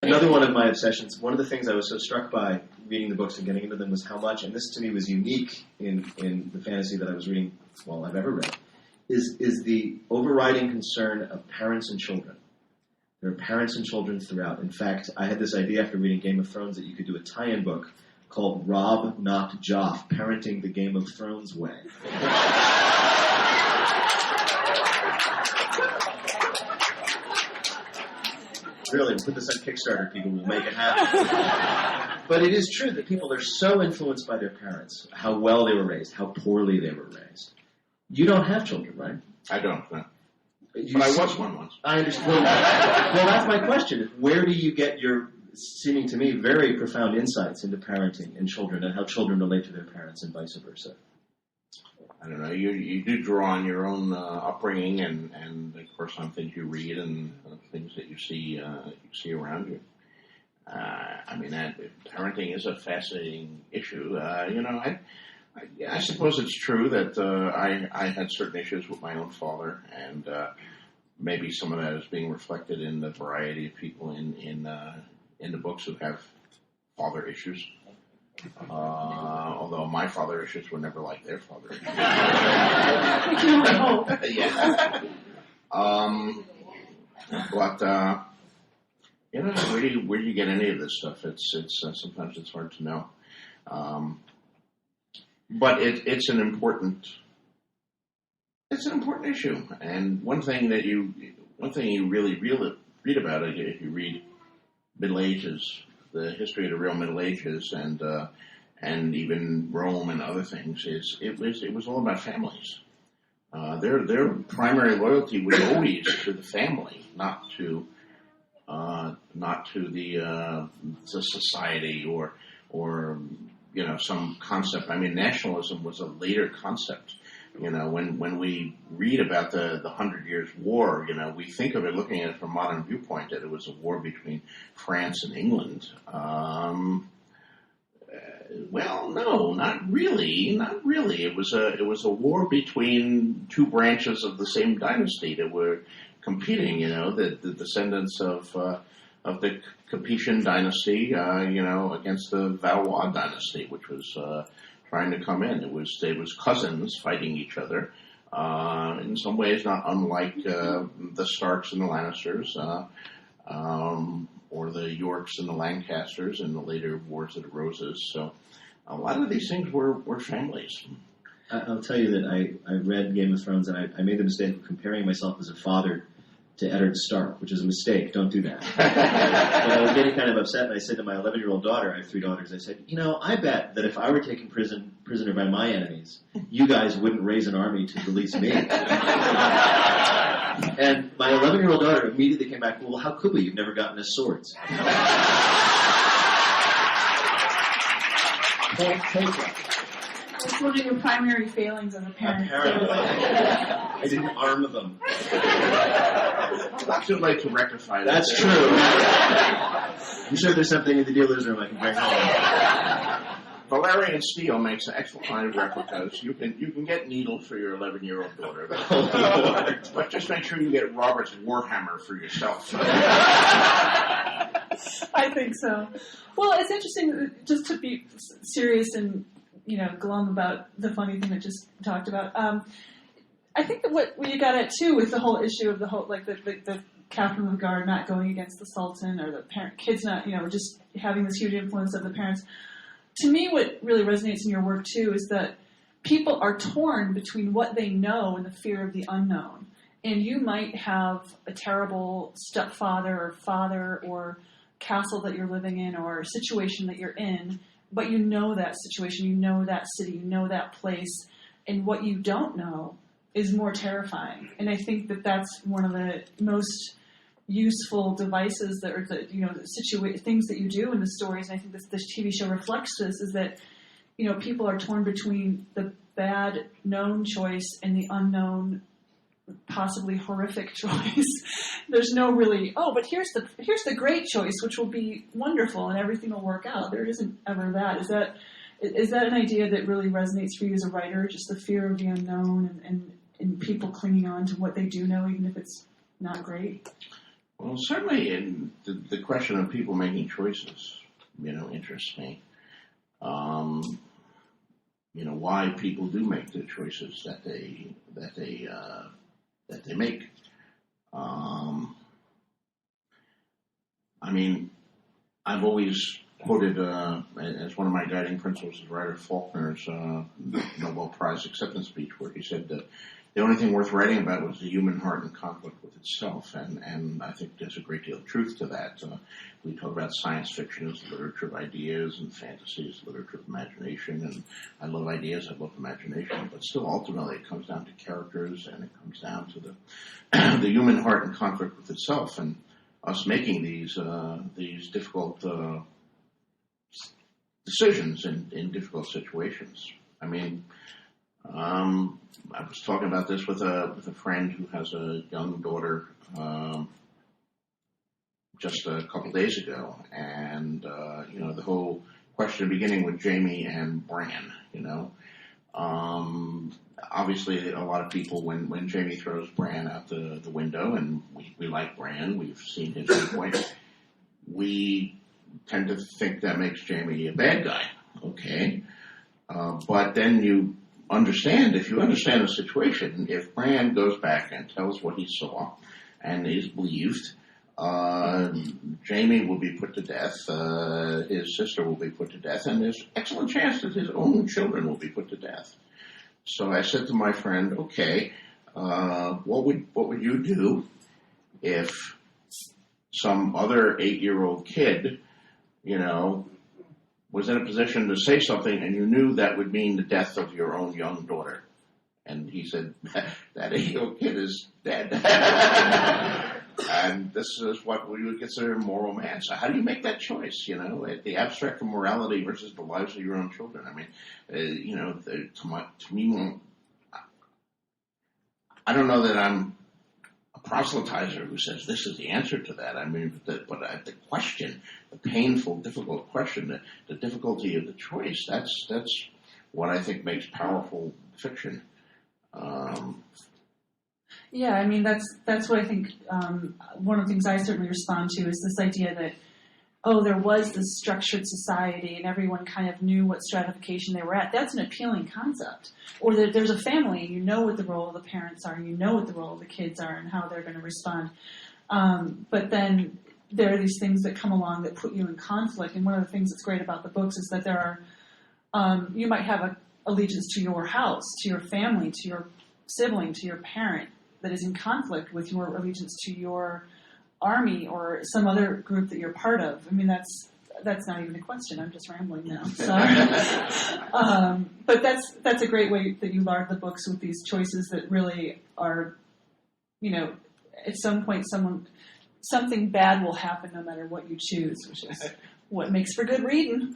Another one of my obsessions, one of the things I was so struck by reading the books and getting into them was how much, and this to me was unique in the fantasy that I was reading, well, I've ever read, is the overriding concern of parents and children. There are parents and children throughout. In fact, I had this idea after reading Game of Thrones that you could do a tie-in book called Rob Not Joff, Parenting the Game of Thrones Way. Really, put this on Kickstarter, people will make it happen. But it is true that people are so influenced by their parents, how well they were raised, how poorly they were raised. You don't have children, right? I don't, no. But I was one once. I understand. Well, that's my question. Where do you get your, seeming to me, very profound insights into parenting and children and how children relate to their parents and vice versa? I don't know. You do draw on your own upbringing and of course on things you read and things that you see around you. I mean, parenting is a fascinating issue. I suppose it's true that I had certain issues with my own father, and maybe some of that is being reflected in the variety of people in the books who have father issues. Although my father issues were never like their father issues. Yeah. But where do you get any of this stuff? It's sometimes it's hard to know. But it's an important issue, and one thing you really read about it if you read Middle Ages, the history of the real Middle Ages, and even Rome and other things is it was all about families. Their primary loyalty was always to the family, not to the society or some concept. I mean, nationalism was a later concept. When we read about the 100 Years' War, we think of it, looking at it from a modern viewpoint, that it was a war between France and England. Well, no, not really. Not really. It was a war between two branches of the same dynasty that were competing. The descendants of the Capetian dynasty, against the Valois dynasty, which was trying to come in. It was cousins fighting each other. In some ways, not unlike the Starks and the Lannisters, or the Yorks and the Lancasters in the later Wars of the Roses. So, a lot of these things were families. I'll tell you that I read Game of Thrones, and I made the mistake of comparing myself as a father to Eddard Stark, which is a mistake. Don't do that. But I was getting kind of upset, and I said to my 11-year-old daughter, I have 3 daughters, I said, I bet that if I were taken prisoner by my enemies, you guys wouldn't raise an army to release me. And my 11-year-old daughter immediately came back, well, how could we? You've never gotten us swords. What's one of your primary failings as a parent? Apparently. I didn't arm them. I'd still like to rectify that. That's true. I'm sure there's something in the dealer's room I can bring home. Valerian steel makes an excellent line of replicas. You can get needles for your 11-year-old daughter, but just make sure you get Robert's Warhammer for yourself. I think so. Well, it's interesting, just to be serious and glum about the funny thing that just talked about. I think that what you got at too with the whole issue of the whole the captain of the guard not going against the sultan, or the kids not just having this huge influence of the parents. To me, what really resonates in your work too is that people are torn between what they know and the fear of the unknown. And you might have a terrible stepfather or father or castle that you're living in or situation that you're in, but you know that situation, you know that city, you know that place, and what you don't know is more terrifying. And I think that that's one of the most useful devices that are things that you do in the stories. And I think this TV show reflects this, is that people are torn between the bad known choice and the unknown, possibly horrific choice. There's no really, but here's the great choice, which will be wonderful and everything will work out. There isn't ever that. Is that an idea that really resonates for you as a writer? Just the fear of the unknown and people clinging on to what they do know, even if it's not great? Well, certainly in the question of people making choices, interests me. Why people do make the choices that they make. I've always quoted as one of my guiding principles is Ryder Faulkner's Nobel Prize acceptance speech, where he said that the only thing worth writing about was the human heart in conflict with itself, and I think there's a great deal of truth to that. We talk about science fiction as the literature of ideas, and fantasy as the literature of imagination, and I love ideas, I love imagination, but still ultimately it comes down to characters, and it comes down to the human heart in conflict with itself, and us making these difficult decisions in difficult situations. I was talking about this with a friend who has a young daughter just a couple days ago, and the whole question beginning with Jamie and Bran. Obviously, a lot of people when Jamie throws Bran out the window, and we like Bran, we've seen his viewpoint. We tend to think that makes Jamie a bad guy. Okay, but then you understand, if you understand the situation, if Bran goes back and tells what he saw and is believed, Jamie will be put to death, his sister will be put to death, and there's excellent chance that his own children will be put to death. So I said to my friend, okay, what would you do if some other 8-year-old kid, was in a position to say something and you knew that would mean the death of your own young daughter? And he said, that 8-year-old kid is dead. And this is what we would consider moral man. So how do you make that choice, the abstract of morality versus the lives of your own children? To me, I don't know that I'm a proselytizer who says this is the answer to that. But the question, the painful, difficult question, the difficulty of the choice, that's what I think makes powerful fiction. That's what I think. One of the things I certainly respond to is this idea that, there was this structured society and everyone kind of knew what stratification they were at. That's an appealing concept. Or that there's a family and you know what the role of the parents are and you know what the role of the kids are and how they're going to respond. But then there are these things that come along that put you in conflict. And one of the things that's great about the books is that there are, you might have an allegiance to your house, to your family, to your sibling, to your parent that is in conflict with your allegiance to your army or some other group that you're part of. That's not even a question. I'm just rambling now. Sorry. But that's a great way that you lard the books with these choices that really are, at some point something bad will happen no matter what you choose, which is what makes for good reading.